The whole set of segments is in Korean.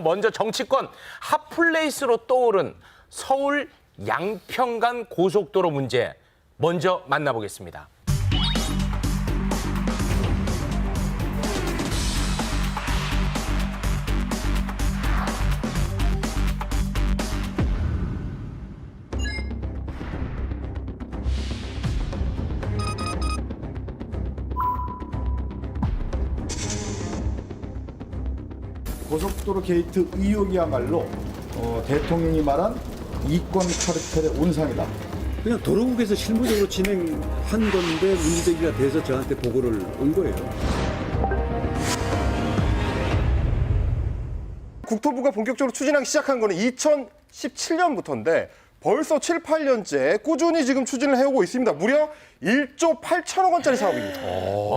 먼저 정치권 핫플레이스로 떠오른 서울 양평간 고속도로 문제 먼저 만나보겠습니다. 고속도로 게이트 의혹이야말로 대통령이 말한 이권 카르텔의 온상이다. 그냥 도로국에서 실무적으로 진행한 건데 문제제기가 돼서 저한테 보고를 온 거예요. 국토부가 본격적으로 추진하기 시작한 거는 2017년부터인데 벌써 7, 8년째 꾸준히 지금 추진을 해오고 있습니다. 무려 1조 8천억 원짜리 사업입니다.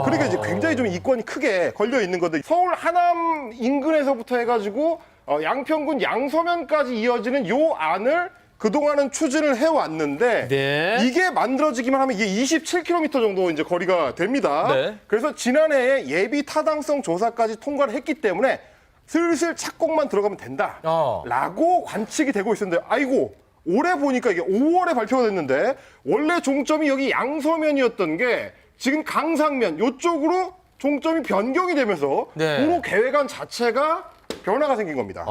그러니까 이제 굉장히 좀 이권이 크게 걸려 있는 건데 서울 하남 인근에서부터 해가지고 양평군 양서면까지 이어지는 요 안을 그동안은 추진을 해왔는데 네. 이게 만들어지기만 하면 이게 27km 정도 이제 거리가 됩니다. 네. 그래서 지난해에 예비 타당성 조사까지 통과를 했기 때문에 슬슬 착공만 들어가면 된다라고 관측이 되고 있었는데 아이고 올해 보니까 이게 5월에 발표가 됐는데 원래 종점이 여기 양서면이었던 게 지금 강상면 이쪽으로 종점이 변경이 되면서 네. 도로 계획안 자체가 변화가 생긴 겁니다.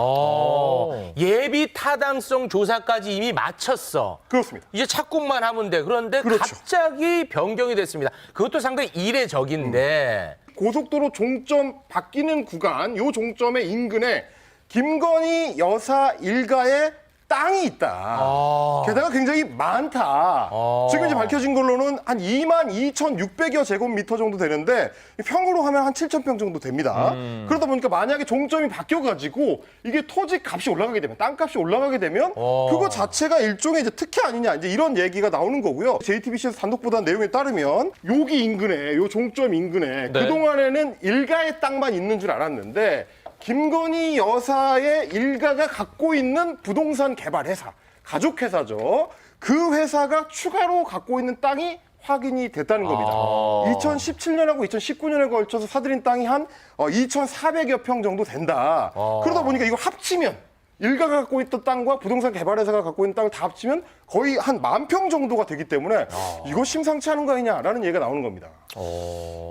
예비 타당성 조사까지 이미 마쳤어. 그렇습니다. 이제 착공만 하면 돼. 그런데 그렇죠. 갑자기 변경이 됐습니다. 그것도 상당히 이례적인데. 고속도로 종점 바뀌는 구간, 요 종점의 인근에 김건희 여사 일가의 땅이 있다. 게다가 굉장히 많다. 지금 이제 밝혀진 걸로는 한 22,600여 제곱미터 정도 되는데 평으로 하면 한 7,000평 정도 됩니다. 그러다 보니까 만약에 종점이 바뀌어가지고 이게 토지 값이 올라가게 되면 땅값이 올라가게 되면 그거 자체가 일종의 이제 특혜 아니냐 이제 이런 얘기가 나오는 거고요. JTBC에서 단독 보도한 내용에 따르면 여기 인근에 요 종점 인근에 네. 그동안에는 일가의 땅만 있는 줄 알았는데 김건희 여사의 일가가 갖고 있는 부동산 개발 회사, 가족 회사죠. 그 회사가 추가로 갖고 있는 땅이 확인이 됐다는 겁니다. 2017년하고 2019년에 걸쳐서 사들인 땅이 한 2,400여 평 정도 된다. 그러다 보니까 이걸 합치면 일가가 갖고 있던 땅과 부동산 개발 회사가 갖고 있는 땅을 다 합치면 거의 한 10,000평 정도가 되기 때문에 이거 심상치 않은 거 아니냐라는 얘기가 나오는 겁니다.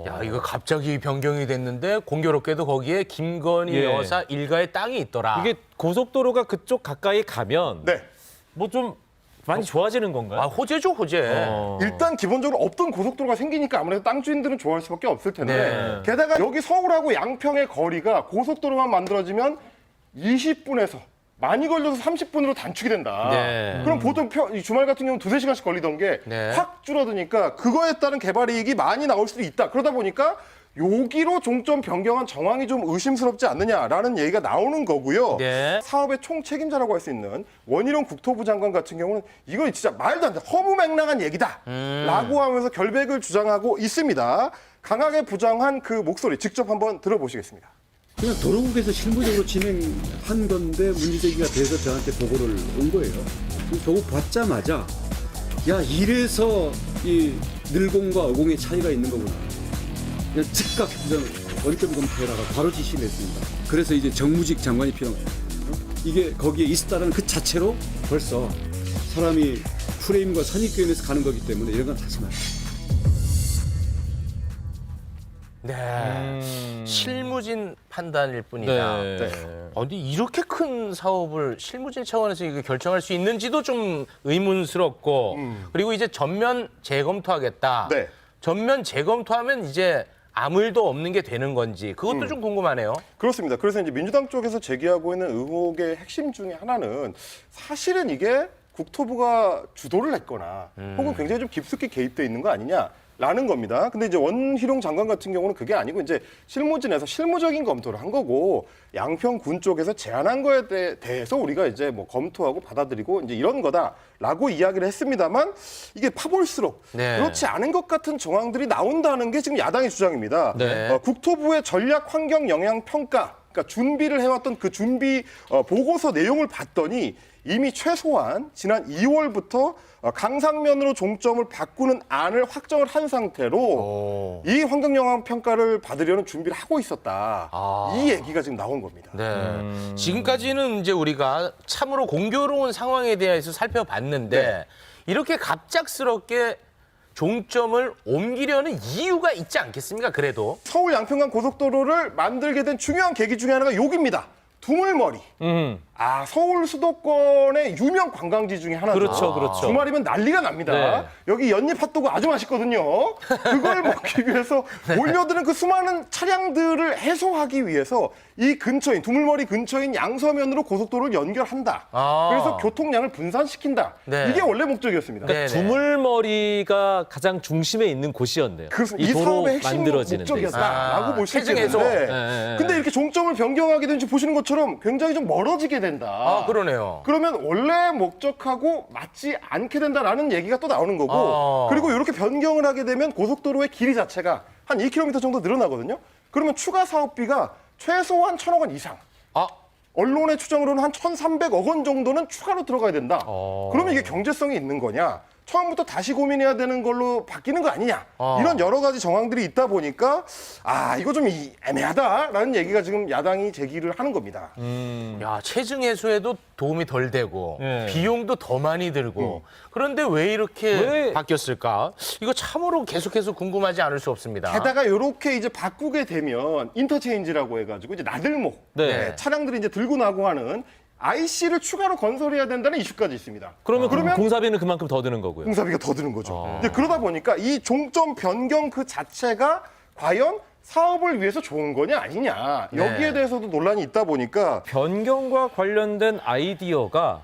야, 이거 갑자기 변경이 됐는데 공교롭게도 거기에 김건희 여사 일가의 땅이 있더라. 이게 고속도로가 그쪽 가까이 가면 네. 뭐 좀 많이 좋아지는 건가요? 호재죠, 호재. 일단 기본적으로 없던 고속도로가 생기니까 아무래도 땅 주인들은 좋아할 수밖에 없을 텐데 네. 게다가 여기 서울하고 양평의 거리가 고속도로만 만들어지면 20분에서 많이 걸려서 30분으로 단축이 된다. 네. 그럼 보통 이 주말 같은 경우는 2-3시간씩 걸리던 게 네. 확 줄어드니까 그거에 따른 개발 이익이 많이 나올 수도 있다. 그러다 보니까 여기로 종점 변경한 정황이 좀 의심스럽지 않느냐라는 얘기가 나오는 거고요. 네. 사업의 총 책임자라고 할 수 있는 원희룡 국토부 장관 같은 경우는 이건 진짜 말도 안 돼. 허무맹랑한 얘기다. 라고 하면서 결백을 주장하고 있습니다. 강하게 부정한 그 목소리 직접 한번 들어보시겠습니다. 그냥 도로국에서 실무적으로 진행한 건데 문제제기가 돼서 저한테 보고를 온 거예요. 보고 받자마자 야 이래서 이 늘공과 어공의 차이가 있는 거구나. 그냥 즉각 원점 검토해라가 바로 지시를 했습니다. 그래서 이제 정무직 장관이 필요한 거예요. 이게 거기에 있었다는 그 자체로 벌써 사람이 프레임과 선입견에서 가는 거기 때문에 이런 건 하지 마요. 네. 실무진 판단일 뿐이다. 네. 근데 이렇게 큰 사업을 실무진 차원에서 이거 결정할 수 있는지도 좀 의문스럽고 그리고 이제 전면 재검토하겠다. 네. 전면 재검토하면 이제 아무 일도 없는 게 되는 건지 그것도 좀 궁금하네요. 그렇습니다. 그래서 이제 민주당 쪽에서 제기하고 있는 의혹의 핵심 중에 하나는 사실은 이게 국토부가 주도를 했거나 혹은 굉장히 좀 깊숙이 개입돼 있는 거 아니냐라는 겁니다. 근데 이제 원희룡 장관 같은 경우는 그게 아니고 이제 실무진에서 실무적인 검토를 한 거고 양평군 쪽에서 제안한 거에 대해서 우리가 이제 뭐 검토하고 받아들이고 이제 이런 거다라고 이야기를 했습니다만 이게 파볼수록 네. 그렇지 않은 것 같은 정황들이 나온다는 게 지금 야당의 주장입니다. 네. 국토부의 전략 환경 영향 평가 그러니까 준비를 해왔던 그 준비 보고서 내용을 봤더니 이미 최소한 지난 2월부터 강상면으로 종점을 바꾸는 안을 확정을 한 상태로 이 환경 영향 평가를 받으려는 준비를 하고 있었다. 이 얘기가 지금 나온 겁니다. 네. 지금까지는 이제 우리가 참으로 공교로운 상황에 대해서 살펴봤는데 네. 이렇게 갑작스럽게 종점을 옮기려는 이유가 있지 않겠습니까? 그래도. 서울 양평간 고속도로를 만들게 된 중요한 계기 중에 하나가 여기입니다. 두물머리. 서울 수도권의 유명 관광지 중에 하나죠. 그렇죠, 그렇죠. 주말이면 난리가 납니다. 네. 여기 연잎 핫도그 아주 맛있거든요. 그걸 먹기 위해서 몰려드는 그 수많은 차량들을 해소하기 위해서 이 근처인 두물머리 근처인 양서면으로 고속도로를 연결한다. 그래서 교통량을 분산시킨다. 네. 이게 원래 목적이었습니다. 네. 두물머리가 가장 중심에 있는 곳이었네요. 그렇습니다. 이 이 도로 사업의 핵심 만들어지는 데 있어서. 목적이었다라고 볼 수 체증 해소. 있겠는데 네. 근데 이렇게 종점을 변경하게 된 지금 보시는 것처럼 굉장히 좀 멀어지게 된다. 그러네요. 그러면 원래 목적하고 맞지 않게 된다라는 얘기가 또 나오는 거고 그리고 이렇게 변경을 하게 되면 고속도로의 길이 자체가 한 2km 정도 늘어나거든요. 그러면 추가 사업비가 최소한 1,000억 원 이상. 언론의 추정으로는 한 1,300억 원 정도는 추가로 들어가야 된다. 그러면 이게 경제성이 있는 거냐? 처음부터 다시 고민해야 되는 걸로 바뀌는 거 아니냐? 이런 여러 가지 정황들이 있다 보니까 이거 좀 애매하다라는 얘기가 지금 야당이 제기를 하는 겁니다. 야, 체증 해소에도 도움이 덜 되고 네. 비용도 더 많이 들고 그런데 왜 이렇게 바뀌었을까? 이거 참으로 계속해서 궁금하지 않을 수 없습니다. 게다가 이렇게 이제 바꾸게 되면 인터체인지라고 해가지고 이제 나들목 네. 차량들이 이제 들고 나고 하는 IC를 추가로 건설해야 된다는 이슈까지 있습니다. 그러면 공사비는 그만큼 더 드는 거고요. 공사비가 더 드는 거죠. 이제 그러다 보니까 이 종점 변경 그 자체가 과연 사업을 위해서 좋은 거냐 아니냐 여기에 대해서도 논란이 있다 보니까 변경과 관련된 아이디어가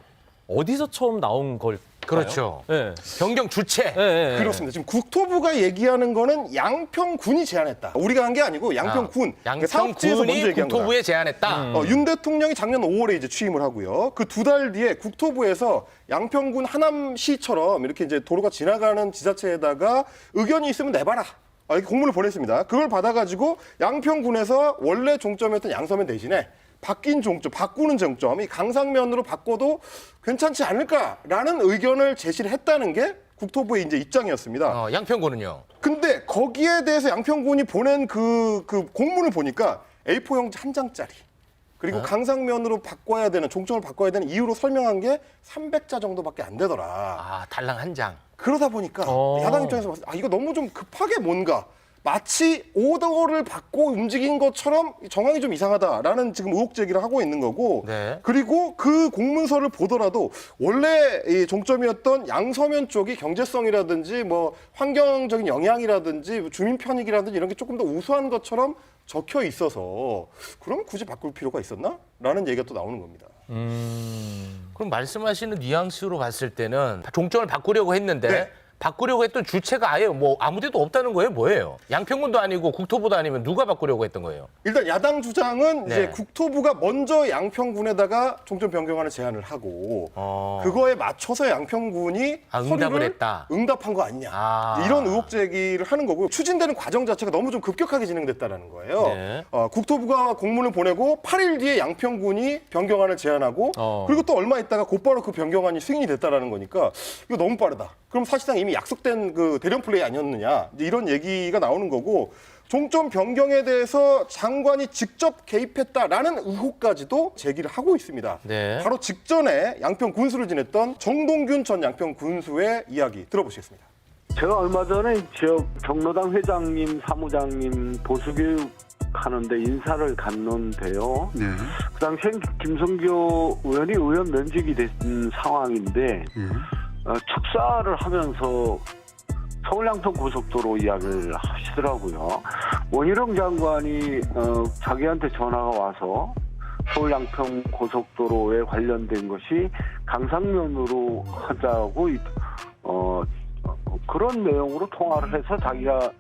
어디서 처음 나온 걸까요? 그렇죠. 네. 변경 주체. 네. 그렇습니다. 지금 국토부가 얘기하는 거는 양평군이 제안했다. 우리가 한 게 아니고 양평군. 사업지에서 먼저 양평군이 얘기한 거다. 국토부에 제안했다. 윤 대통령이 작년 5월에 이제 취임을 하고요. 그 2달 뒤에 국토부에서 양평군 하남시처럼 이렇게 이제 도로가 지나가는 지자체에다가 의견이 있으면 내봐라. 이렇게 공문을 보냈습니다. 그걸 받아가지고 양평군에서 원래 종점이었던 양서면 대신에 바뀐 종점, 바꾸는 종점이 강상면으로 바꿔도 괜찮지 않을까라는 의견을 제시를 했다는 게 국토부의 이제 입장이었습니다. 양평군은요? 근데 거기에 대해서 양평군이 보낸 그 공문을 보니까 A4 용지 한 장짜리. 그리고 강상면으로 바꿔야 되는, 종점을 바꿔야 되는 이유로 설명한 게 300자 정도밖에 안 되더라. 달랑 한 장. 그러다 보니까 야당 입장에서 봤을 때 이거 너무 좀 급하게 뭔가 마치 오더를 받고 움직인 것처럼 정황이 좀 이상하다라는 지금 의혹 제기를 하고 있는 거고 네. 그리고 그 공문서를 보더라도 원래 이 종점이었던 양서면 쪽이 경제성이라든지 뭐 환경적인 영향이라든지 주민 편익이라든지 이런 게 조금 더 우수한 것처럼 적혀 있어서 그럼 굳이 바꿀 필요가 있었나? 라는 얘기가 또 나오는 겁니다. 그럼 말씀하시는 뉘앙스로 봤을 때는 종점을 바꾸려고 했는데 네. 바꾸려고 했던 주체가 아예 뭐 아무데도 없다는 거예요? 뭐예요? 양평군도 아니고 국토부도 아니면 누가 바꾸려고 했던 거예요? 일단 야당 주장은 네. 이제 국토부가 먼저 양평군에다가 종점 변경안을 제안을 하고 그거에 맞춰서 양평군이 응답을 서류를 했다. 응답한 거 아니냐 이런 의혹 제기를 하는 거고요. 추진되는 과정 자체가 너무 좀 급격하게 진행됐다라는 거예요. 네. 국토부가 공문을 보내고 8일 뒤에 양평군이 변경안을 제안하고 그리고 또 얼마 있다가 곧바로 그 변경안이 승인이 됐다라는 거니까 이거 너무 빠르다. 그럼 사실상 이미 약속된 그 대련 플레이 아니었느냐 이제 이런 얘기가 나오는 거고 종점 변경에 대해서 장관이 직접 개입했다라는 의혹까지도 제기를 하고 있습니다. 네. 바로 직전에 양평 군수를 지냈던 정동균 전 양평 군수의 이야기 들어보시겠습니다. 제가 얼마 전에 지역 경로당 회장님, 사무장님 보수교육 하는데 인사를 갔는데요. 네. 그 당시엔 김성교 의원이 의원 면직이 된 상황인데 축사를 하면서 서울 양평 고속도로 이야기를 하시더라고요. 원희룡 장관이 자기한테 전화가 와서 서울 양평 고속도로에 관련된 것이 강상면으로 하자고 그런 내용으로 통화를 해서 자기가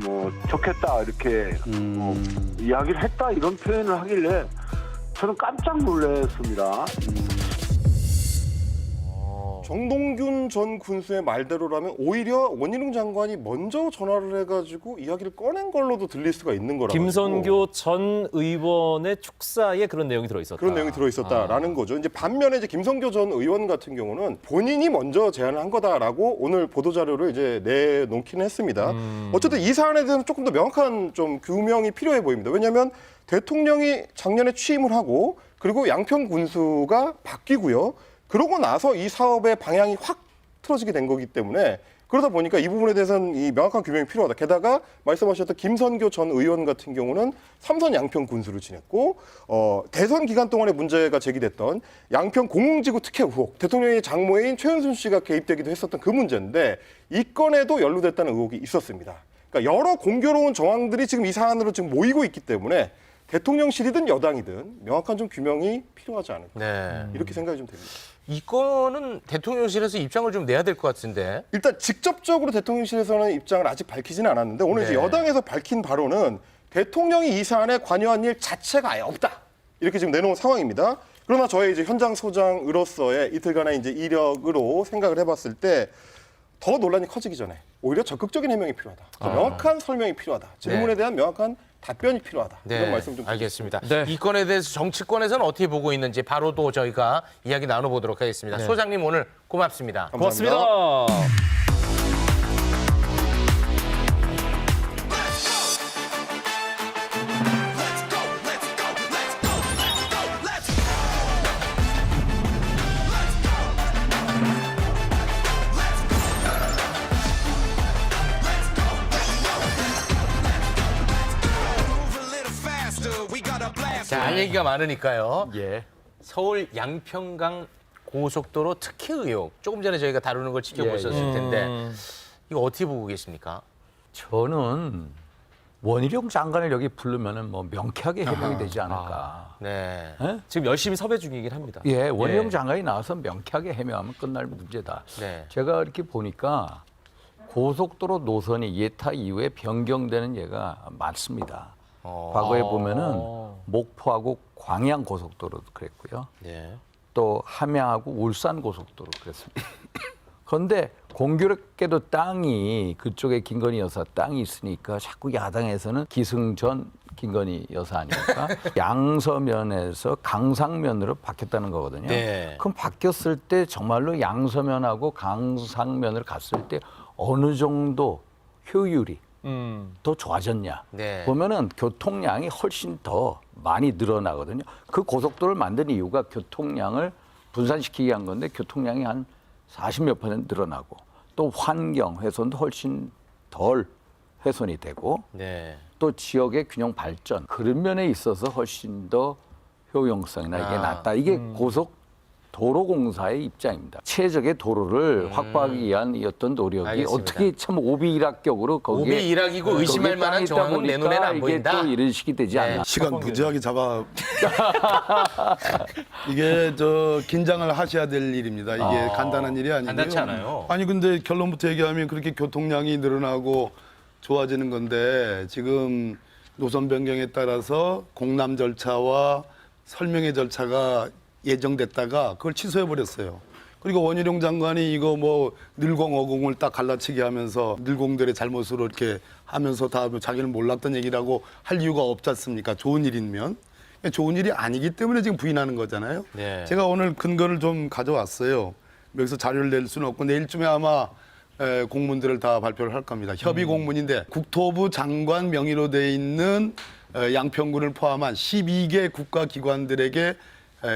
뭐 좋겠다 이렇게 이야기를 했다 이런 표현을 하길래 저는 깜짝 놀랐습니다. 정동균 전 군수의 말대로라면 오히려 원희룡 장관이 먼저 전화를 해가지고 이야기를 꺼낸 걸로도 들릴 수가 있는 거라고. 김선교 전 의원의 축사에 그런 내용이 들어있었다. 그런 내용이 들어있었다라는 거죠. 이제 반면에 이제 김선교 전 의원 같은 경우는 본인이 먼저 제안을 한 거다라고 오늘 보도자료를 이제 내놓기는 했습니다. 어쨌든 이 사안에 대해서는 조금 더 명확한 좀 규명이 필요해 보입니다. 왜냐하면 대통령이 작년에 취임을 하고 그리고 양평 군수가 바뀌고요. 그러고 나서 이 사업의 방향이 확 틀어지게 된 거기 때문에 그러다 보니까 이 부분에 대해서는 이 명확한 규명이 필요하다. 게다가 말씀하셨던 김선교 전 의원 같은 경우는 삼선 양평 군수를 지냈고 대선 기간 동안에 문제가 제기됐던 양평 공흥지구 특혜 의혹, 대통령의 장모인 최은순 씨가 개입되기도 했었던 그 문제인데 이 건에도 연루됐다는 의혹이 있었습니다. 그러니까 여러 공교로운 정황들이 지금 이 사안으로 지금 모이고 있기 때문에 대통령실이든 여당이든 명확한 좀 규명이 필요하지 않을까 네. 이렇게 생각이 좀 됩니다. 이 건은 대통령실에서 입장을 좀 내야 될 것 같은데. 일단 직접적으로 대통령실에서는 입장을 아직 밝히지는 않았는데 오늘 이제 네. 여당에서 밝힌 바로는 대통령이 이 사안에 관여한 일 자체가 아예 없다 이렇게 지금 내놓은 상황입니다. 그러나 저의 이제 현장 소장으로서의 이틀간의 이제 이력으로 생각을 해봤을 때 더 논란이 커지기 전에 오히려 적극적인 해명이 필요하다. 더 명확한 설명이 필요하다. 질문에 대한 명확한 답변이 필요하다. 이런 말씀 좀 알겠습니다. 네. 이 건에 대해서 정치권에서는 어떻게 보고 있는지 바로 또 저희가 이야기 나눠보도록 하겠습니다. 소장님 오늘 고맙습니다. 감사합니다. 고맙습니다. 자, 할 얘기가 많으니까요. 예. 서울 양평강 고속도로 특혜 의혹. 조금 전에 저희가 다루는 걸 지켜보셨을 텐데 이거 어떻게 보고 계십니까? 저는 원희룡 장관을 여기 부르면은 뭐 명쾌하게 해명이 되지 않을까. 네. 지금 열심히 섭외 중이긴 합니다. 예, 원희룡 장관이 나와서 명쾌하게 해명하면 끝날 문제다. 네. 제가 이렇게 보니까 고속도로 노선이 예타 이후에 변경되는 예가 많습니다. 과거에 보면은 목포하고 광양 고속도로도 그랬고요. 네. 또 함양하고 울산 고속도로 그랬습니다. 그런데 공교롭게도 땅이 그쪽에 김건희 여사 땅이 있으니까 자꾸 야당에서는 기승전 김건희 여사 아닙니까? 양서면에서 강상면으로 바뀌었다는 거거든요. 네. 그럼 바뀌었을 때 정말로 양서면하고 강상면으로 갔을 때 어느 정도 효율이 더 좋아졌냐? 네. 보면은 교통량이 훨씬 더 많이 늘어나거든요. 그 고속도로를 만든 이유가 교통량을 분산시키게 한 건데 교통량이 한 40몇 % 늘어나고 또 환경 훼손도 훨씬 덜 훼손이 되고 네. 또 지역의 균형 발전 그런 면에 있어서 훨씬 더 효용성이나 이게 낮다. 이게 고속도로공사의 입장입니다. 최적의 도로를 확보하기 위한 이 어떤 노력이 알겠습니다. 어떻게 참 오비일학격으로 거기에 오비일학이고 의심할 거기에 만한 땅이 있다 정황은 내 눈에는 보니까 안 이게 보인다. 또 이런 식이 되지 않나. 시간 무지하게 잡아. 이게 저 긴장을 하셔야 될 일입니다. 이게 간단한 일이 아니고요. 간단치 않아요. 아니 근데 결론부터 얘기하면 그렇게 교통량이 늘어나고 좋아지는 건데 지금 노선 변경에 따라서 공람 절차와 설명의 절차가 예정됐다가 그걸 취소해 버렸어요. 그리고 원희룡 장관이 이거 뭐 늘공어공을 딱 갈라치기 하면서 늘공들의 잘못으로 이렇게 하면서 다 자기는 몰랐던 얘기라고 할 이유가 없지 않습니까? 좋은 일이면. 좋은 일이 아니기 때문에 지금 부인하는 거잖아요. 네. 제가 오늘 근거를 좀 가져왔어요. 여기서 자료를 낼 수는 없고 내일쯤에 아마 공문들을 다 발표를 할 겁니다. 협의 공문인데 국토부 장관 명의로 돼 있는 양평군을 포함한 12개 국가기관들에게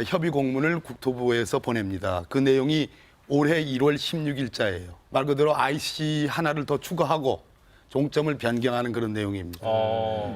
협의 공문을 국토부에서 보냅니다. 그 내용이 올해 1월 16일자예요. 말 그대로 IC 하나를 더 추가하고 종점을 변경하는 그런 내용입니다.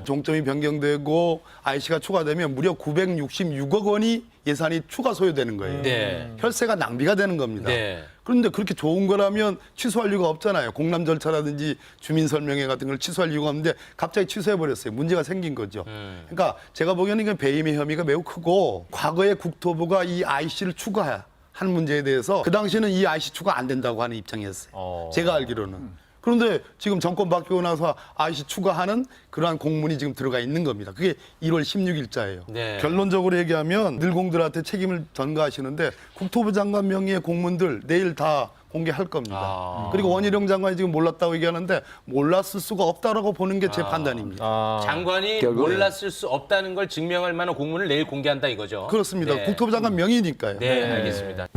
종점이 변경되고 IC가 추가되면 무려 966억 원이 예산이 추가 소요되는 거예요. 네. 혈세가 낭비가 되는 겁니다. 네. 그런데 그렇게 좋은 거라면 취소할 이유가 없잖아요. 공람 절차라든지 주민설명회 같은 걸 취소할 이유가 없는데 갑자기 취소해버렸어요. 문제가 생긴 거죠. 그러니까 제가 보기에는 이건 배임의 혐의가 매우 크고 과거에 국토부가 이 IC를 추가한 문제에 대해서 그 당시에는 이 IC 추가 안 된다고 하는 입장이었어요. 제가 알기로는. 그런데 지금 정권 바뀌고 나서 IC 추가하는 그러한 공문이 지금 들어가 있는 겁니다. 그게 1월 16일자예요. 네. 결론적으로 얘기하면 늘공들한테 책임을 전가하시는데 국토부 장관 명의의 공문들 내일 다 공개할 겁니다. 그리고 원희룡 장관이 지금 몰랐다고 얘기하는데 몰랐을 수가 없다라고 보는 게 제 판단입니다. 장관이 몰랐을 수 없다는 걸 증명할 만한 공문을 내일 공개한다 이거죠. 그렇습니다. 네. 국토부 장관 명의니까요. 네, 알겠습니다.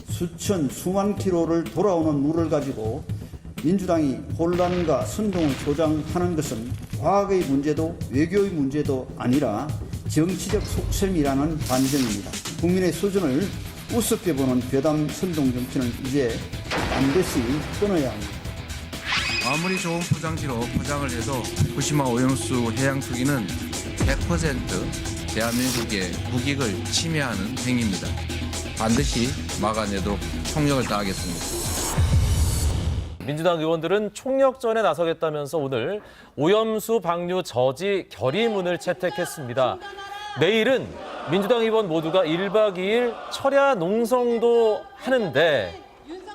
수천 수만 킬로를 돌아오는 물을 가지고 민주당이 혼란과 선동을 조장하는 것은 과학의 문제도 외교의 문제도 아니라 정치적 속셈이라는 반전입니다. 국민의 수준을 우습게 보는 괴담 선동 정치는 이제 반드시 끊어야 합니다. 아무리 좋은 포장지로 포장을 해도 후쿠시마 오염수 해양 투기는 100% 대한민국의 국익을 침해하는 행위입니다. 반드시 막아내도록 총력을 다하겠습니다. 민주당 의원들은 총력전에 나서겠다면서 오늘 오염수 방류 저지 결의문을 채택했습니다. 내일은 민주당 의원 모두가 1박 2일 철야 농성도 하는데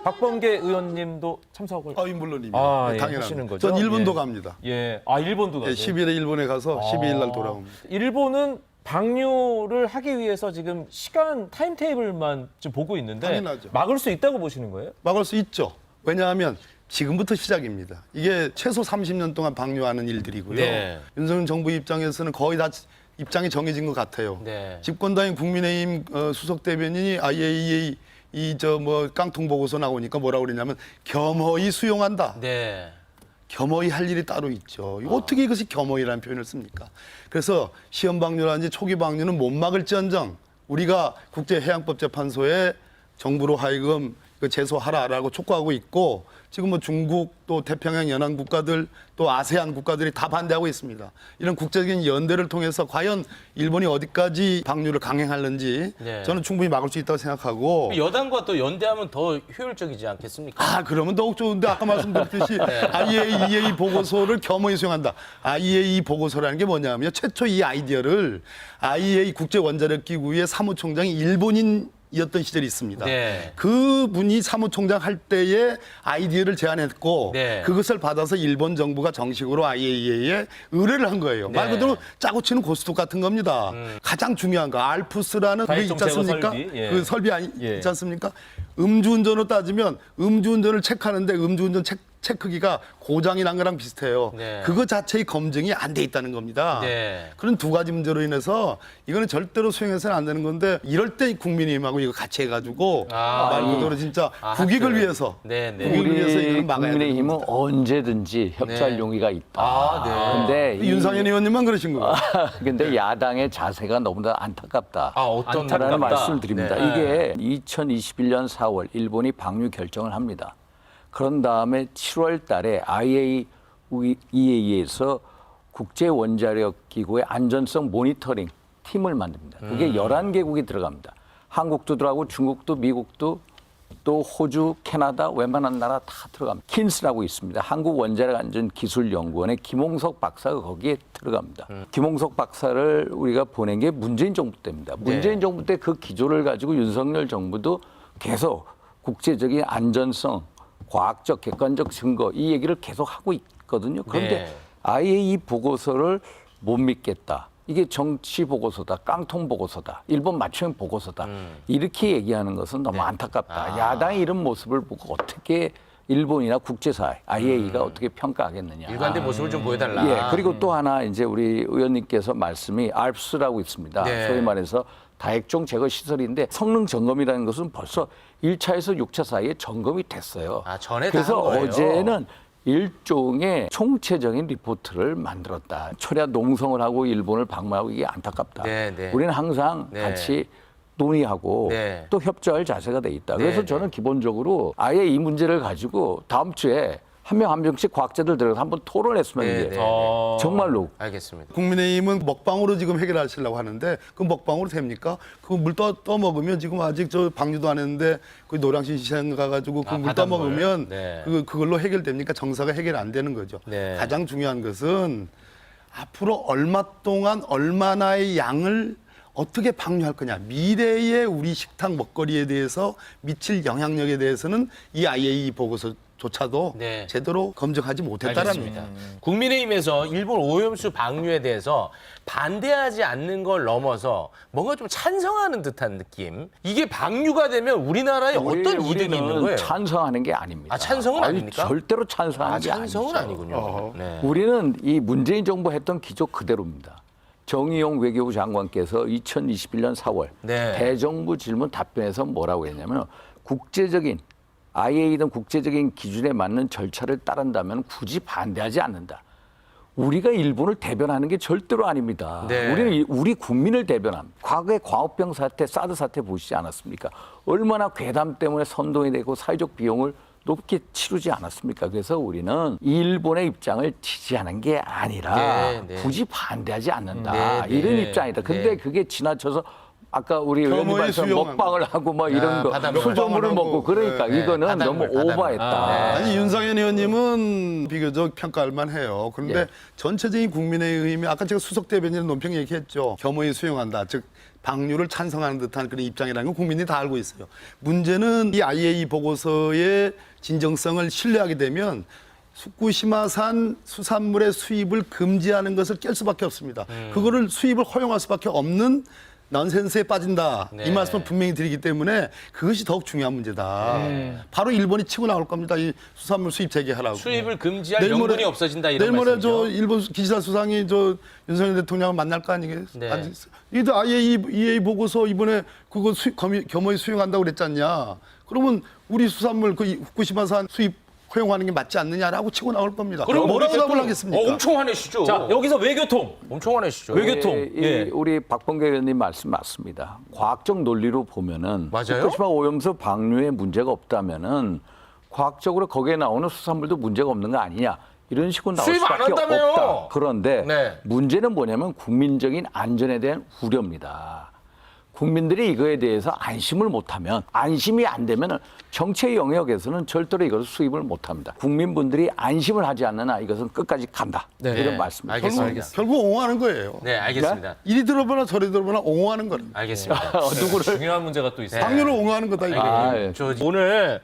박범계 의원님도 참석을 물론입니다. 예, 당연합니다. 하시는 거죠? 전 일본도 예. 갑니다. 예, 일본도 가요. 10일에 일본에 가서 12일 날 돌아옵니다. 일본은 방류를 하기 위해서 지금 시간 타임테이블만 좀 보고 있는데 당연하죠. 막을 수 있다고 보시는 거예요? 막을 수 있죠. 왜냐하면 지금부터 시작입니다. 이게 최소 30년 동안 방류하는 일들이고요. 네. 윤석열 정부 입장에서는 거의 다 입장이 정해진 것 같아요. 네. 집권당인 국민의힘 수석 대변인이 IAEA 깡통 보고서 나오니까 뭐라고 그러냐면 겸허히 수용한다. 네. 겸허히 할 일이 따로 있죠. 어떻게 이것이 겸허히라는 표현을 씁니까? 그래서 시험 방류라든지 초기 방류는 못 막을지언정 우리가 국제해양법재판소에 정부로 하여금 제소하라라고 촉구하고 있고 지금 뭐 중국 또 태평양 연안 국가들 또 아세안 국가들이 다 반대하고 있습니다. 이런 국제적인 연대를 통해서 과연 일본이 어디까지 방류를 강행하는지 네. 저는 충분히 막을 수 있다고 생각하고 여당과 또 연대하면 더 효율적이지 않겠습니까? 그러면 더욱 좋은데 아까 말씀드렸듯이 IAEA 보고서를 겸허히 수용한다. IAEA 보고서라는 게 뭐냐면 최초 이 아이디어를 IAEA 국제원자력기구의 사무총장이 일본인이었던 시절이 있습니다. 네. 그분이 사무총장 할 때에 아이디어를 제안했고 네. 그것을 받아서 일본 정부가 정식으로 IAEA에 의뢰를 한 거예요. 말 네. 그대로 짜고 치는 고스톱 같은 겁니다. 가장 중요한 거 알프스라는 그게 있지 다이종 제거 않습니까? 설비. 예. 그 설비 예. 있지 않습니까? 음주운전으로 따지면 음주운전을 체크하는데 음주운전 체크기가 고장이 난 거랑 비슷해요. 네. 그거 자체의 검증이 안 돼 있다는 겁니다. 네. 그런 두 가지 문제로 인해서 이거는 절대로 수용해서는 안 되는 건데 이럴 때 국민의힘하고 이거 같이 해가지고 말 그대로 진짜 국익을 하여튼. 위해서 네, 네. 국익을 위해서 우리 이걸 막아야 국민의힘은 됩니다. 언제든지 협조할 네. 용의가 있다. 아, 네. 근데 윤상현 의원님만 그러신 거예요. 근데 야당의 자세가 너무나 안타깝다. 어떤 라는 안타깝다. 말씀을 드립니다. 네. 이게 2021년 4월 일본이 방류 결정을 합니다. 그런 다음에 7월 달에 IAEA에서 국제원자력기구의 안전성 모니터링 팀을 만듭니다. 그게 11개국이 들어갑니다. 한국도 들어가고 중국도 미국도 또 호주, 캐나다, 웬만한 나라 다 들어갑니다. 킨스라고 있습니다. 한국원자력안전기술연구원의 김홍석 박사가 거기에 들어갑니다. 김홍석 박사를 우리가 보낸 게 문재인 정부 때입니다. 문재인 정부 때 그 기조를 가지고 윤석열 정부도 계속 국제적인 안전성, 과학적, 객관적 증거 이 얘기를 계속 하고 있거든요. 그런데 네. IAEA 보고서를 못 믿겠다. 이게 정치 보고서다, 깡통 보고서다, 일본 맞춤 보고서다. 이렇게 얘기하는 것은 너무 안타깝다. 야당이 이런 모습을 보고 어떻게 일본이나 국제사회, IAEA가 어떻게 평가하겠느냐. 일관된 모습을 좀 보여달라. 예, 그리고 또 하나 이제 우리 의원님께서 말씀이 알프스라고 있습니다. 네. 소위 말해서 다액종 제거 시설인데 성능 점검이라는 것은 벌써 1차에서 6차 사이에 점검이 됐어요. 전에 다 그래서 한 거예요. 어제는 일종의 총체적인 리포트를 만들었다. 철야 농성을 하고 일본을 방문하고 이게 안타깝다. 네, 네. 우리는 항상 네. 같이 논의하고 네. 또 협조할 자세가 돼 있다. 그래서 네, 저는 기본적으로 아예 이 문제를 가지고 다음 주에 한 명 한 명씩 과학자들 들어가서 한번 토론했으면 네, 이게 네. 정말로 알겠습니다. 국민의힘은 먹방으로 지금 해결하시려고 하는데 그 먹방으로 됩니까? 그 물 떠먹으면 지금 아직 저 방류도 안 했는데 그 노량진 시장 가가지고 그 물 바닷물. 떠먹으면 네. 그걸로 해결됩니까? 정사가 해결 안 되는 거죠. 네. 가장 중요한 것은 앞으로 얼마 동안 얼마나의 양을 어떻게 방류할 거냐. 미래의 우리 식탁 먹거리에 대해서 미칠 영향력에 대해서는 이 IAEA 보고서조차도 네. 제대로 검증하지 못했다라는 알겠습니다. 국민의힘에서 일본 오염수 방류에 대해서 반대하지 않는 걸 넘어서 뭔가 좀 찬성하는 듯한 느낌. 이게 방류가 되면 우리나라에 어떤 이득이 있는 거예요? 찬성하는 게 아닙니다. 아, 찬성은 아닙니까? 절대로 찬성하는 아, 게 찬성은 아니죠. 아니군요. 네. 우리는 이 문재인 정부 했던 기조 그대로입니다. 정의용 외교부 장관께서 2021년 4월 네. 대정부 질문 답변에서 뭐라고 했냐면 국제적인 IAEA 등 국제적인 기준에 맞는 절차를 따른다면 굳이 반대하지 않는다. 우리가 일본을 대변하는 게 절대로 아닙니다. 네. 우리는 우리 국민을 대변합니다. 과거에 광우병 사태, 사드 사태 보시지 않았습니까? 얼마나 괴담 때문에 선동이 되고 사회적 비용을 높게 치르지 않았습니까? 그래서 우리는 일본의 입장을 지지하는 게 아니라 네, 네. 굳이 반대하지 않는다. 네, 네. 이런 입장이다. 근데 네. 그게 지나쳐서 아까 우리 겸허히 의원님 말씀 수용하는 먹방을 하고 뭐 이런 거 바닷물. 수조물을 먹방을 먹고 하고, 그러니까 네, 이거는 바닷물, 너무 바닷물. 오버했다. 아니 윤상현 의원님은 비교적 평가할 만해요. 그런데 예. 전체적인 국민의힘이 아까 제가 수석 대변인 논평 얘기했죠. 겸허히 수용한다. 즉 방류를 찬성하는 듯한 그런 입장이라는 건 국민이 다 알고 있어요. 문제는 이 IAEA 보고서의 진정성을 신뢰하게 되면 후쿠시마산 수산물의 수입을 금지하는 것을 깰 수밖에 없습니다. 그거를 수입을 허용할 수밖에 없는 넌센스에 빠진다. 네. 이 말씀을 분명히 드리기 때문에 그것이 더욱 중요한 문제다. 바로 일본이 치고 나올 겁니다. 이 수산물 수입 재개하라고. 수입을 금지할 내일 모레- 명분이 없어진다 이런 내일 모레 말씀이죠. 저 일본 기시다 수상이 저 윤석열 대통령을 만날 거 아니겠어요? 네. 이도 IAEA 보고서 이번에 그거 겸허히 수용한다고 그랬지 않냐? 그러면 우리 수산물 그 후쿠시마산 수입 허용하는 게 맞지 않느냐라고 치고 나올 겁니다. 그럼 뭐라고 우리 답을 대통령 하겠습니까? 엄청 화내시죠. 자, 여기서 외교통. 엄청 화내시죠. 외교통. 예. 우리 박범계 의원님 말씀 맞습니다. 과학적 논리로 보면은 맞아요? 후쿠시마 오염수 방류에 문제가 없다면은 과학적으로 거기에 나오는 수산물도 문제가 없는 거 아니냐. 이런 식으로 나올 수입 안 수밖에 한다며요? 없다. 그런데 네. 문제는 뭐냐면 국민적인 안전에 대한 우려입니다. 국민들이 이거에 대해서 안심을 못하면 안심이 안 되면 정책 영역에서는 절대로 이것을 수입을 못합니다. 국민분들이 안심을 하지 않는 한 이것은 끝까지 간다. 네. 이런 말씀입니다. 알겠습니다. 결국 옹호하는 거예요. 네, 알겠습니다. 이리 들어보나 저리 들어보나 옹호하는 거예요. 알겠습니다. 누구를 중요한 문제가 또 있어요. 방류를 옹호하는 거다 이거. 예. 저 오늘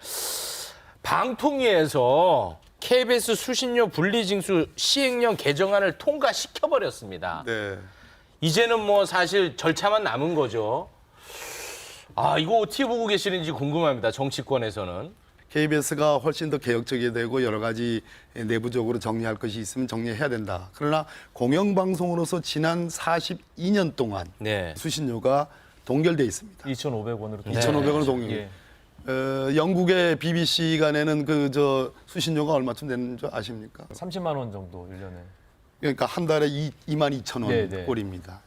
방통위에서 KBS 수신료 분리징수 시행령 개정안을 통과시켜버렸습니다. 네. 이제는 뭐 사실 절차만 남은 거죠. 아, 이거 어떻게 보고 계시는지 궁금합니다. 정치권에서는. KBS가 훨씬 더 개혁적이 되고 여러 가지 내부적으로 정리할 것이 있으면 정리해야 된다. 그러나 공영방송으로서 지난 42년 동안 네. 수신료가 동결돼 있습니다. 2,500원으로. 2,500원으로 동결. 예. 영국의 BBC가 내는 그 저 수신료가 얼마쯤 되는 줄 아십니까? 30만 원 정도 1년에. 그러니까 한 달에 22,000원 네, 네. 꼴입니다.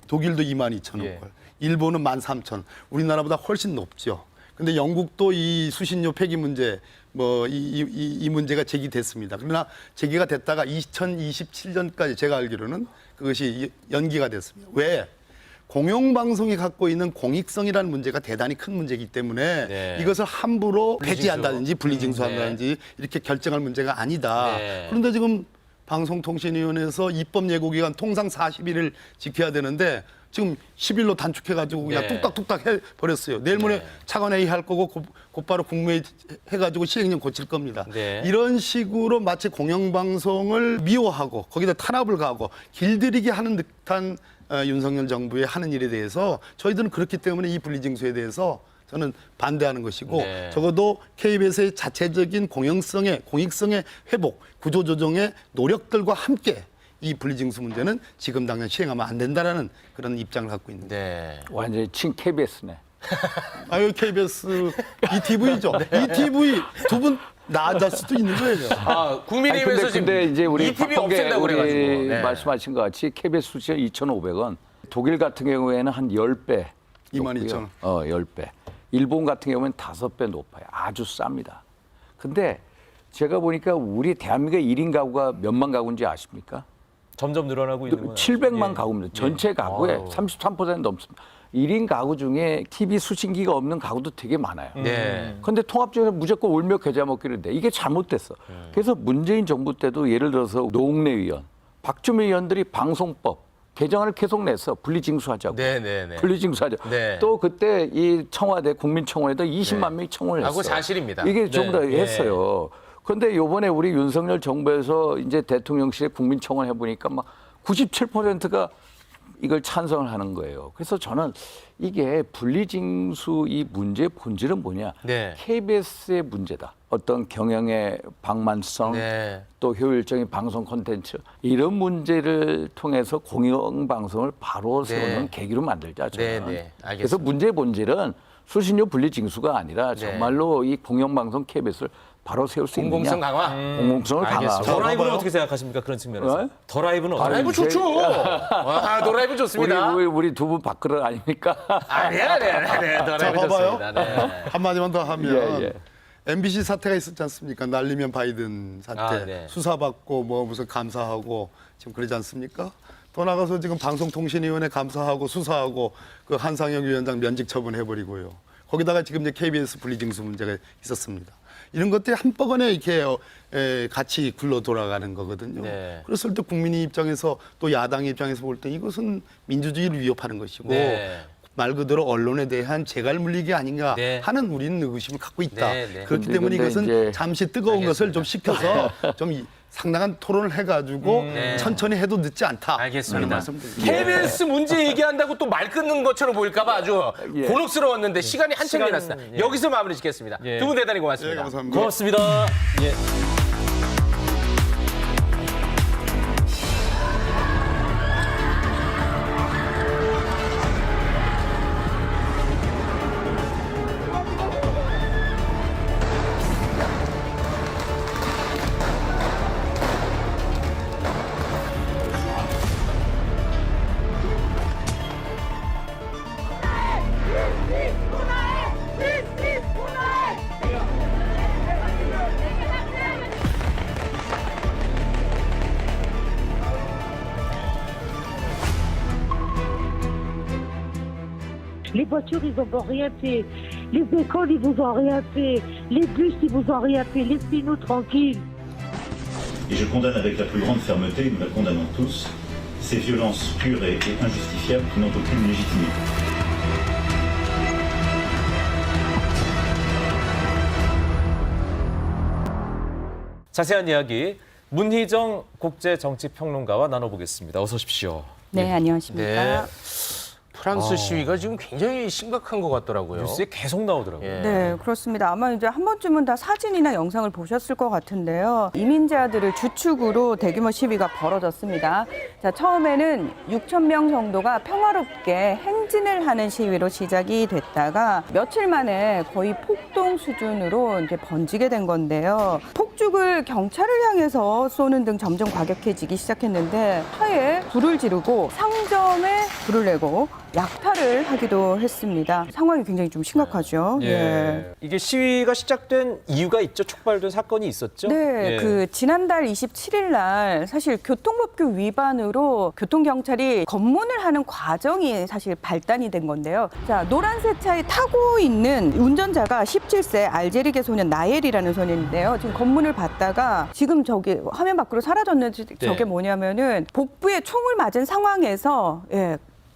독일도 22,000원 예. 꼴. 일본은 13,000원. 우리나라보다 훨씬 높죠. 근데 영국도 이 수신료 폐기 문제 뭐 이 문제가 제기됐습니다. 그러나 제기가 됐다가 2027년까지 제가 알기로는 그것이 연기가 됐습니다. 왜? 공영방송이 갖고 있는 공익성이라는 문제가 대단히 큰 문제이기 때문에 네. 이것을 함부로 분리징수. 폐지한다든지 분리징수한다든지 이렇게 결정할 문제가 아니다. 네. 그런데 지금 방송통신위원회에서 입법 예고기간 통상 40일을 지켜야 되는데 지금 10일로 단축해가지고 그냥 네. 뚝딱뚝딱 해버렸어요. 내일 모레 네. 차관회의 할 거고 곧바로 국무회의 해가지고 시행령 고칠 겁니다. 네. 이런 식으로 마치 공영방송을 미워하고 거기다 탄압을 가고 길들이게 하는 듯한 윤석열 정부의 하는 일에 대해서 저희들은 그렇기 때문에 이 분리징수에 대해서 저는 반대하는 것이고 네. 적어도 KBS의 자체적인 공익성의 회복, 구조조정의 노력들과 함께 이 분리징수 문제는 지금 당장 시행하면 안 된다라는 그런 입장을 갖고 있는데. 네. 완전히 친 KBS네. 아유 KBS ETV죠. ETV 두 분 나아질 수도 있는 거예요. 아, 국민의힘에서 지금 근데 이제 우리 ETV 박범계 없앤다고 우리 그래가지고. 네. 말씀하신 것 같이 KBS 수시료 2,500원. 독일 같은 경우에는 한 10배. 22,000원. 10배. 일본 같은 경우는 5배 높아요. 아주 쌉니다. 근데 제가 보니까 우리 대한민국의 1인 가구가 몇만 가구인지 아십니까? 점점 늘어나고 있는 건 700만 예. 가구입니다. 전체 가구의 아유. 33% 넘습니다. 1인 가구 중에 TV 수신기가 없는 가구도 되게 많아요. 네. 근데 통합적으로 무조건 울며 겨자 먹기로 돼. 이게 잘못됐어. 그래서 문재인 정부 때도 예를 들어서 노웅래 의원, 박주민 의원들이 방송법 개정안을 계속 냈어. 분리징수하자고. 네네네. 분리징수하자. 네. 또 그때 이 청와대 국민청원에도 20만 명이 청원을 아, 했어. 그거 사실입니다. 이게 전부 다 네. 했어요. 그런데 요번에 우리 윤석열 정부에서 이제 대통령실에 국민청원 해보니까 막 97%가 이걸 찬성을 하는 거예요. 그래서 저는 이게 분리징수 이 문제의 본질은 뭐냐? 네. KBS의 문제다. 어떤 경영의 방만성, 네. 또 효율적인 방송 콘텐츠 이런 문제를 통해서 공영방송을 바로 세우는 계기로 만들자. 저는. 네, 알겠습니다. 그래서 문제의 본질은 수신료 분리징수가 아니라 정말로 이 공영방송 KBS를 바로 세울 수 있느냐. 공공성 강화. 공공성을 알겠습니다. 강화하고. 더 라이브는 어떻게 생각하십니까? 그런 측면에서. 어? 더 라이브는 더 어떻게 라이브 좋죠. 와, 더 라이브 좋습니다. 우리 두 분 밥그릇 아닙니까? 네, 더 자, 라이브 봐봐요. 좋습니다. 네. 한마디만 더 하면 예, 예. MBC 사태가 있었지 않습니까? 날리면 바이든 사태. 아, 네. 수사받고 뭐 무슨 감사하고 지금 그러지 않습니까? 더 나가서 지금 방송통신위원회 감사하고 수사하고 그 한상혁 위원장 면직 처분해버리고요. 거기다가 지금 이제 KBS 분리징수 문제가 있었습니다. 이런 것들이 한꺼번에 이렇게 같이 굴러 돌아가는 거거든요. 네. 그랬을 때 국민의 입장에서 또 야당의 입장에서 볼 때 이것은 민주주의를 위협하는 것이고 네. 말 그대로 언론에 대한 재갈 물리기 아닌가 네. 하는 우리는 의구심을 갖고 있다. 네, 네. 그렇기 근데 때문에 이것은 이제 잠시 뜨거운 것을 좀 식혀서 좀 상당한 토론을 해가지고 네. 천천히 해도 늦지 않다. 알겠습니다. 라는 말씀드립니다. KBS 문제 얘기한다고 또 말 끊는 것처럼 보일까봐 아주 예. 곤혹스러웠는데 시간이 한참 시간, 지났습니다. 예. 여기서 마무리 짓겠습니다. 예. 두 분 대단히 예, 고맙습니다. 감사합니다. 고맙습니다. 예. Les voitures, ils n'ont rien fait. Les écoles, ils vous ont rien fait. Les bus, ils vous ont rien fait. Laissez-nous tranquilles. Et je condamne avec la plus grande fermeté, nous la condamnons tous, ces violences pures et injustifiables qui n'ont aucune légitimité. 자세한 이야기 문희정 국제정치평론가와 나눠보겠습니다. 어서 오십시오. 네, 안녕하십니까. 네. 프랑스 시위가 지금 굉장히 심각한 것 같더라고요. 뉴스에 계속 나오더라고요. 예. 네, 그렇습니다. 아마 이제 한 번쯤은 다 사진이나 영상을 보셨을 것 같은데요. 이민자들을 주축으로 대규모 시위가 벌어졌습니다. 자, 처음에는 6천 명 정도가 평화롭게 행진을 하는 시위로 시작이 됐다가 며칠 만에 거의 폭동 수준으로 이제 번지게 된 건데요. 폭죽을 경찰을 향해서 쏘는 등 점점 과격해지기 시작했는데 차에 불을 지르고 상점에 불을 내고 약탈을 하기도 했습니다. 상황이 굉장히 좀 심각하죠. 예. 이게 시위가 시작된 이유가 있죠? 촉발된 사건이 있었죠? 네, 예. 그 지난달 27일 날 사실 교통법규 위반으로 교통경찰이 검문을 하는 과정이 사실 발단이 된 건데요. 자, 노란색 차에 타고 있는 운전자가 17세 알제리계 소년 나엘이라는 소년인데요. 지금 검문을 받다가 지금 저기 화면 밖으로 사라졌는지 저게 뭐냐면은 복부에 총을 맞은 상황에서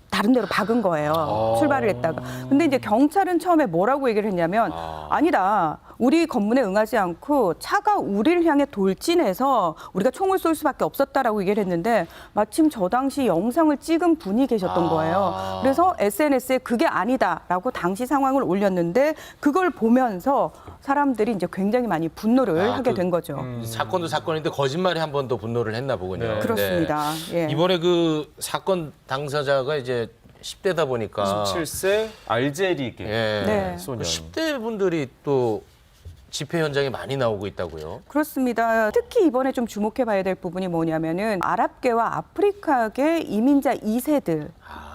다른 데로 박은 거예요. 출발을 했다가. 근데 이제 경찰은 처음에 뭐라고 얘기를 했냐면 아니다. 우리 검문에 응하지 않고 차가 우리를 향해 돌진해서 우리가 총을 쏠 수밖에 없었다라고 얘기를 했는데 마침 저 당시 영상을 찍은 분이 계셨던 거예요. 그래서 SNS에 그게 아니다라고 당시 상황을 올렸는데 그걸 보면서 사람들이 이제 굉장히 많이 분노를 하게 된 거죠. 사건도 사건인데 거짓말에 한 번 더 분노를 했나 보군요. 네. 그렇습니다. 예. 이번에 그 사건 당사자가 이제 10대다 보니까 27세 알제리계 예. 소년. 10대 분들이 또 집회 현장에 많이 나오고 있다고요. 그렇습니다. 특히 이번에 좀 주목해 봐야 될 부분이 뭐냐면은 아랍계와 아프리카계 이민자 2세들.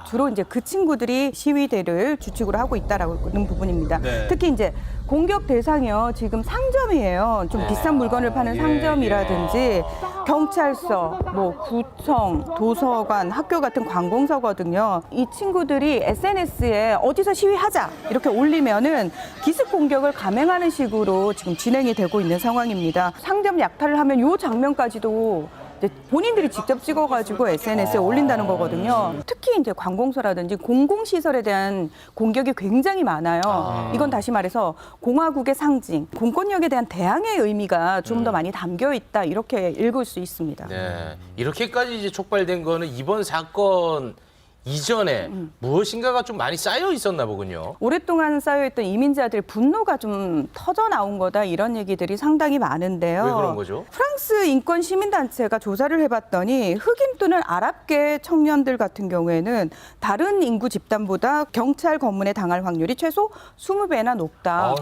주로 이제 그 친구들이 시위대를 주축으로 하고 있다라는 부분입니다. 네. 특히 이제 공격 대상이요. 지금 상점이에요. 좀 비싼 물건을 파는 상점이라든지 경찰서, 뭐 구청, 도서관, 학교 같은 관공서거든요. 이 친구들이 SNS에 어디서 시위하자 이렇게 올리면은 기습 공격을 감행하는 식으로 지금 진행이 되고 있는 상황입니다. 상점 약탈을 하면 이 장면까지도 이제 본인들이 직접 찍어가지고 SNS에 올린다는 거거든요. 특히 이제 관공서라든지 공공시설에 대한 공격이 굉장히 많아요. 이건 다시 말해서 공화국의 상징, 공권력에 대한 대항의 의미가 좀 더 많이 담겨 있다 이렇게 읽을 수 있습니다. 네. 이렇게까지 이제 촉발된 거는 이번 사건 이전에 무엇인가가 좀 많이 쌓여 있었나 보군요. 오랫동안 쌓여있던 이민자들의 분노가 좀 터져 나온 거다 이런 얘기들이 상당히 많은데요. 왜 그런 거죠? 프랑스 인권 시민단체가 조사를 해봤더니 흑인 또는 아랍계 청년들 같은 경우에는 다른 인구 집단보다 경찰 검문에 당할 확률이 최소 20배나 높다.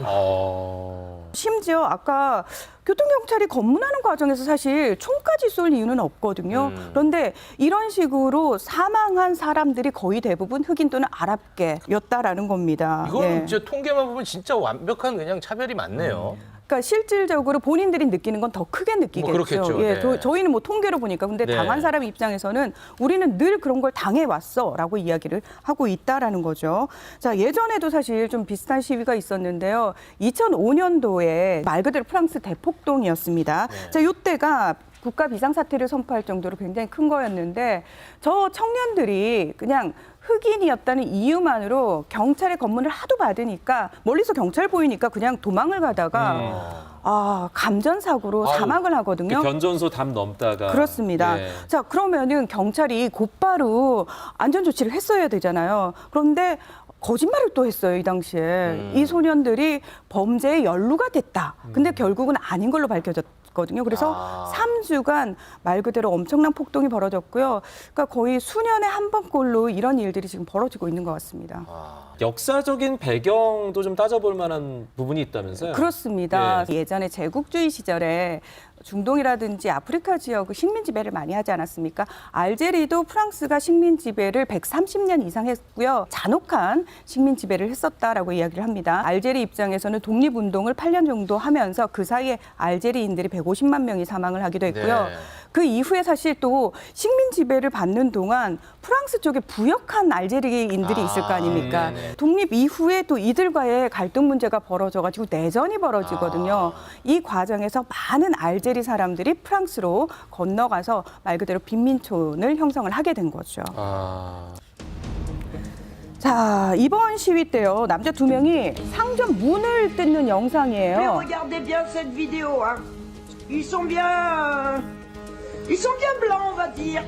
심지어 아까 교통경찰이 검문하는 과정에서 사실 총까지 쏠 이유는 없거든요. 그런데 이런 식으로 사망한 사람들이 거의 대부분 흑인 또는 아랍계였다라는 겁니다. 이거는 예. 진짜 통계만 보면 진짜 완벽한 그냥 차별이 많네요. 그러니까 실질적으로 본인들이 느끼는 건 더 크게 느끼겠죠. 뭐 그렇겠죠. 예, 네. 저희는 뭐 통계로 보니까 근데 네. 당한 사람 입장에서는 우리는 늘 그런 걸 당해왔어라고 이야기를 하고 있다라는 거죠. 자, 예전에도 사실 좀 비슷한 시위가 있었는데요. 2005년도에 말 그대로 프랑스 대폭동이었습니다. 네. 자, 이때가 국가 비상사태를 선포할 정도로 굉장히 큰 거였는데 저 청년들이 그냥 흑인이었다는 이유만으로 경찰의 검문을 하도 받으니까 멀리서 경찰 보이니까 그냥 도망을 가다가 감전사고로 사망을 하거든요. 변전소 담 넘다가. 그렇습니다. 예. 자, 그러면은 경찰이 곧바로 안전조치를 했어야 되잖아요. 그런데 거짓말을 또 했어요, 이 당시에. 이 소년들이 범죄에 연루가 됐다. 근데 결국은 아닌 걸로 밝혀졌거든요. 그래서 3주간 말 그대로 엄청난 폭동이 벌어졌고요. 그러니까 거의 수년에 한 번꼴로 이런 일들이 지금 벌어지고 있는 것 같습니다. 역사적인 배경도 좀 따져볼 만한 부분이 있다면서요? 그렇습니다. 예. 예전에 제국주의 시절에 중동이라든지 아프리카 지역을 식민 지배를 많이 하지 않았습니까? 알제리도 프랑스가 식민 지배를 130년 이상 했고요. 잔혹한 식민 지배를 했었다라고 이야기를 합니다. 알제리 입장에서는 독립운동을 8년 정도 하면서 그 사이에 알제리인들이 150만 명이 사망을 하기도 했고요. 네. 그 이후에 사실 또 식민 지배를 받는 동안 프랑스 쪽에 부역한 알제리인들이 있을 거 아닙니까? 네네. 독립 이후에 또 이들과의 갈등 문제가 벌어져가지고 내전이 벌어지거든요. 이 과정에서 많은 알제리 사람들이 프랑스로 건너가서 말 그대로 빈민촌을 형성을 하게 된 거죠. 자, 이번 시위 때요. 남자 2명이 상점 문을 뜯는 영상이에요. Regardez bien cette vidéo, hein. Ils sont bien blancs, on va dire.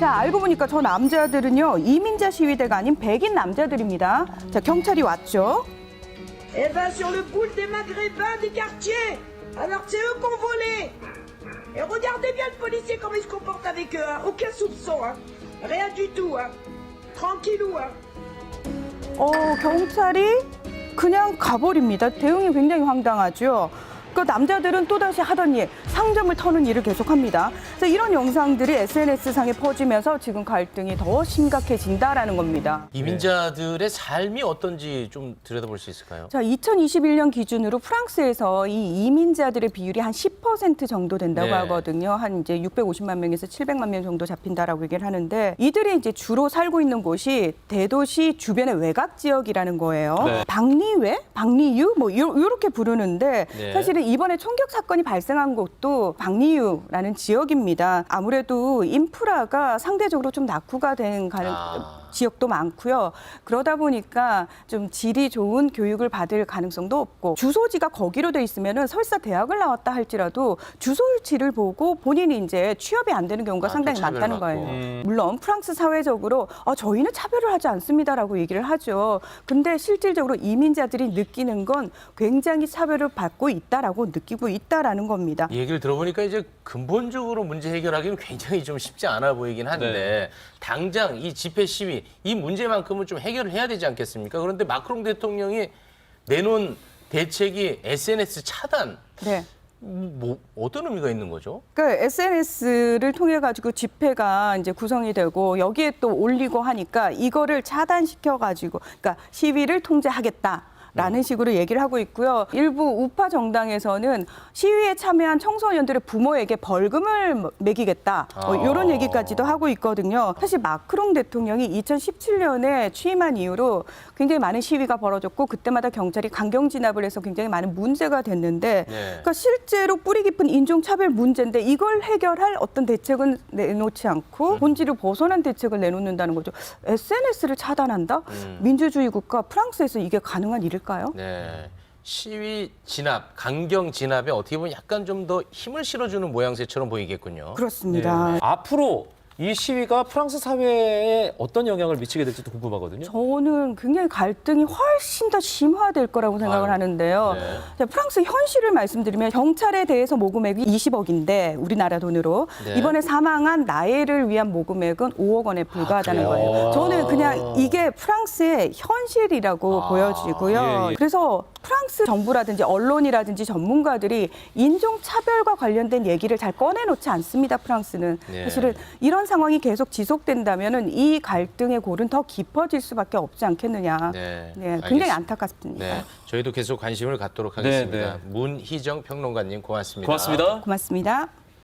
자, 알고 보니까 저 남자들은요. 이민자 시위대가 아닌 백인 남자들입니다. 자, 경찰이 왔죠. Eh ben, sur le boule des Maghrébins des quartiers. Alors, c'est eux qu'on volé. Et regardez bien le policier comment il se comporte avec eux, hein. Aucun soupçon, hein. Rien du tout, hein. Tranquillou, hein. 경찰이 그냥 가버립니다. 대응이 굉장히 황당하죠. 그 남자들은 또다시 하던 일, 상점을 터는 일을 계속합니다. 자, 이런 영상들이 SNS상에 퍼지면서 지금 갈등이 더 심각해진다라는 겁니다. 이민자들의 삶이 어떤지 좀 들여다볼 수 있을까요? 자, 2021년 기준으로 프랑스에서 이 이민자들의 비율이 한 10% 정도 된다고 네. 하거든요. 한 이제 650만 명에서 700만 명 정도 잡힌다라고 얘기를 하는데 이들이 이제 주로 살고 있는 곳이 대도시 주변의 외곽 지역이라는 거예요. 네. 박리외, 박리유 뭐 이렇게 부르는데 네. 사실은 이번에 총격 사건이 발생한 곳도 박리유라는 지역입니다. 아무래도 인프라가 상대적으로 좀 낙후가 된 지역도 많고요. 그러다 보니까 좀 질이 좋은 교육을 받을 가능성도 없고 주소지가 거기로 돼 있으면은 설사 대학을 나왔다 할지라도 주소지를 보고 본인이 이제 취업이 안 되는 경우가 상당히 또 많다는 차별받고. 거예요. 물론 프랑스 사회적으로 저희는 차별을 하지 않습니다라고 얘기를 하죠. 근데 실질적으로 이민자들이 느끼는 건 굉장히 차별을 받고 있다라고 느끼고 있다라는 겁니다. 이 얘기를 들어보니까 이제 근본적으로 문제 해결하기는 굉장히 좀 쉽지 않아 보이긴 한데 네. 당장 이 집회 시위 이 문제만큼은 좀 해결을 해야 되지 않겠습니까? 그런데 마크롱 대통령이 내놓은 대책이 SNS 차단. 네. 뭐 어떤 의미가 있는 거죠? 그러니까 SNS를 통해 가지고 집회가 이제 구성이 되고 여기에 또 올리고 하니까 이거를 차단시켜 가지고 그러니까 시위를 통제하겠다. 라는 식으로 얘기를 하고 있고요. 일부 우파 정당에서는 시위에 참여한 청소년들의 부모에게 벌금을 매기겠다. 이런 얘기까지도 하고 있거든요. 사실 마크롱 대통령이 2017년에 취임한 이후로 굉장히 많은 시위가 벌어졌고 그때마다 경찰이 강경 진압을 해서 굉장히 많은 문제가 됐는데 그러니까 실제로 뿌리 깊은 인종차별 문제인데 이걸 해결할 어떤 대책은 내놓지 않고 본질을 벗어난 대책을 내놓는다는 거죠. SNS를 차단한다? 민주주의 국가 프랑스에서 이게 가능한 일일까요? 네. 시위 진압, 강경 진압에 어떻게 보면 약간 좀 더 힘을 실어주는 모양새처럼 보이겠군요. 그렇습니다. 네. 앞으로 이 시위가 프랑스 사회에 어떤 영향을 미치게 될지도 궁금하거든요. 저는 굉장히 갈등이 훨씬 더 심화될 거라고 생각을 하는데요. 네. 자, 프랑스 현실을 말씀드리면 경찰에 대해서 모금액이 20억인데 우리나라 돈으로 네. 이번에 사망한 나엘을 위한 모금액은 5억 원에 불과하다는 거예요. 저는 그냥 이게 프랑스의 현실이라고 보여지고요. 예, 예. 그래서 프랑스 정부라든지 언론이라든지 전문가들이 인종차별과 관련된 얘기를 잘 꺼내놓지 않습니다. 프랑스는. 네. 사실은 이런 상황이 계속 지속된다면 이 갈등의 골은 더 깊어질 수밖에 없지 않겠느냐. 네, 굉장히 알겠습니다. 안타깝습니다. 네, 저희도 계속 관심을 갖도록 하겠습니다. 네. 문희정 평론가님 고맙습니다. 고맙습니다. 고맙습니다.